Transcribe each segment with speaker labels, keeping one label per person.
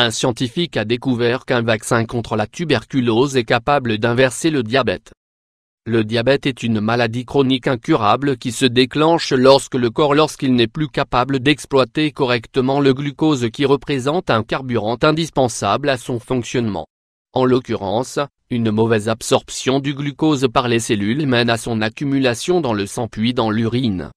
Speaker 1: un scientifique a découvert qu'un vaccin contre la tuberculose est capable d'inverser le diabète. Le diabète est une maladie chronique incurable qui se déclenche lorsque le corps lorsqu'il n'est plus capable d'exploiter correctement le glucose qui représente un carburant indispensable à son fonctionnement. En l'occurrence, une mauvaise absorption du glucose par les cellules mène à son accumulation dans le sang puis dans l'urine.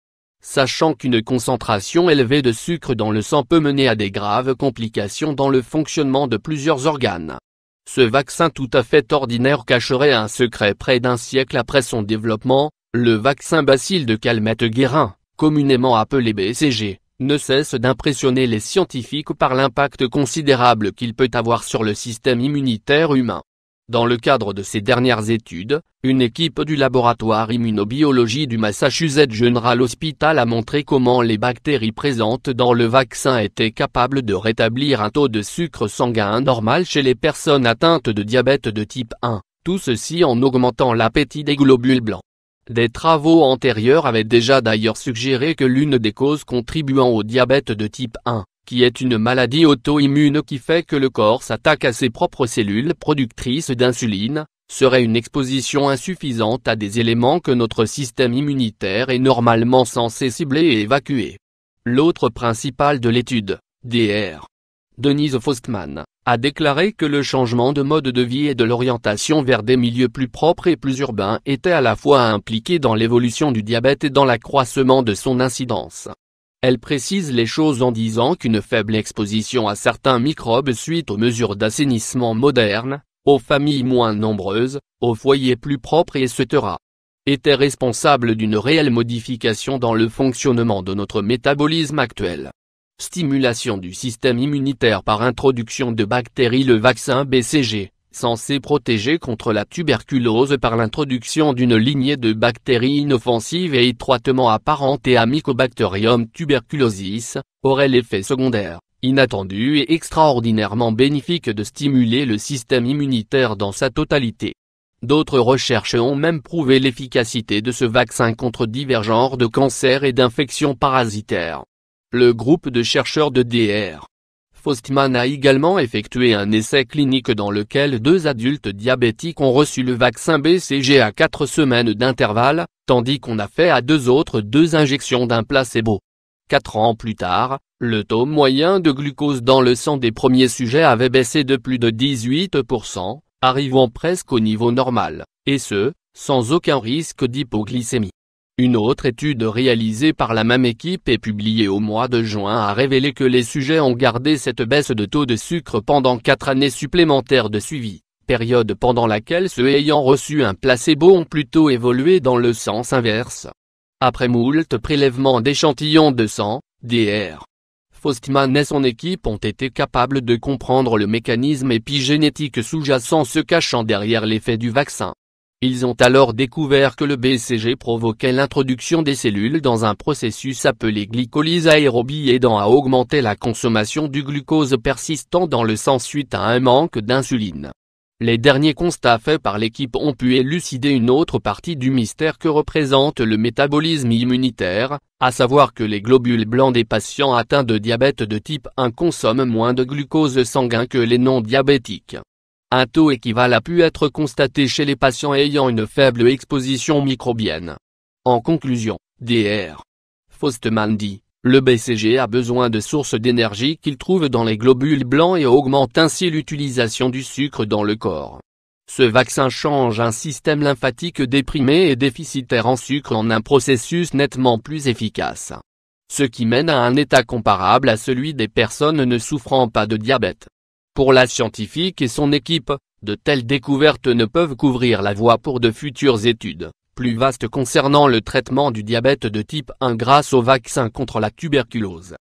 Speaker 1: Sachant qu'une concentration élevée de sucre dans le sang peut mener à des graves complications dans le fonctionnement de plusieurs organes. Ce vaccin tout à fait ordinaire cacherait un secret près d'un siècle après son développement, le vaccin bacille de Calmette-Guérin, communément appelé BCG, ne cesse d'impressionner les scientifiques par l'impact considérable qu'il peut avoir sur le système immunitaire humain. Dans le cadre de ces dernières études, une équipe du laboratoire immunobiologie du Massachusetts General Hospital a montré comment les bactéries présentes dans le vaccin étaient capables de rétablir un taux de sucre sanguin normal chez les personnes atteintes de diabète de type 1, tout ceci en augmentant l'appétit des globules blancs. Des travaux antérieurs avaient déjà d'ailleurs suggéré que l'une des causes contribuant au diabète de type 1, qui est une maladie auto-immune qui fait que le corps s'attaque à ses propres cellules productrices d'insuline, serait une exposition insuffisante à des éléments que notre système immunitaire est normalement censé cibler et évacuer. L'autre principal de l'étude, Dr. Denise Faustman, a déclaré que le changement de mode de vie et de l'orientation vers des milieux plus propres et plus urbains était à la fois impliqué dans l'évolution du diabète et dans l'accroissement de son incidence. Elle précise les choses en disant qu'une faible exposition à certains microbes suite aux mesures d'assainissement modernes, aux familles moins nombreuses, aux foyers plus propres etc. était responsable d'une réelle modification dans le fonctionnement de notre métabolisme actuel. Stimulation du système immunitaire par introduction de bactéries. Le vaccin BCG, censé protéger contre la tuberculose par l'introduction d'une lignée de bactéries inoffensives et étroitement apparentées à Mycobacterium tuberculosis, aurait l'effet secondaire, inattendu et extraordinairement bénéfique de stimuler le système immunitaire dans sa totalité. D'autres recherches ont même prouvé l'efficacité de ce vaccin contre divers genres de cancers et d'infections parasitaires. Le groupe de chercheurs de Dr. Faustman a également effectué un essai clinique dans lequel 2 adultes diabétiques ont reçu le vaccin BCG à 4 semaines d'intervalle, tandis qu'on a fait à 2 autres 2 injections d'un placebo. 4 ans plus tard, le taux moyen de glucose dans le sang des premiers sujets avait baissé de plus de 18%, arrivant presque au niveau normal, et ce, sans aucun risque d'hypoglycémie. Une autre étude réalisée par la même équipe et publiée au mois de juin a révélé que les sujets ont gardé cette baisse de taux de sucre pendant 4 années supplémentaires de suivi, période pendant laquelle ceux ayant reçu un placebo ont plutôt évolué dans le sens inverse. Après moult prélèvements d'échantillons de sang, Dr. Faustman et son équipe ont été capables de comprendre le mécanisme épigénétique sous-jacent se cachant derrière l'effet du vaccin. Ils ont alors découvert que le BCG provoquait l'introduction des cellules dans un processus appelé glycolyse aérobie aidant à augmenter la consommation du glucose persistant dans le sang suite à un manque d'insuline. Les derniers constats faits par l'équipe ont pu élucider une autre partie du mystère que représente le métabolisme immunitaire, à savoir que les globules blancs des patients atteints de diabète de type 1 consomment moins de glucose sanguin que les non-diabétiques. Un taux équivalent a pu être constaté chez les patients ayant une faible exposition microbienne. En conclusion, Dr. Faustman dit, le BCG a besoin de sources d'énergie qu'il trouve dans les globules blancs et augmente ainsi l'utilisation du sucre dans le corps. Ce vaccin change un système lymphatique déprimé et déficitaire en sucre en un processus nettement plus efficace. Ce qui mène à un état comparable à celui des personnes ne souffrant pas de diabète. Pour la scientifique et son équipe, de telles découvertes ne peuvent qu'ouvrir la voie pour de futures études, plus vastes concernant le traitement du diabète de type 1 grâce au vaccin contre la tuberculose.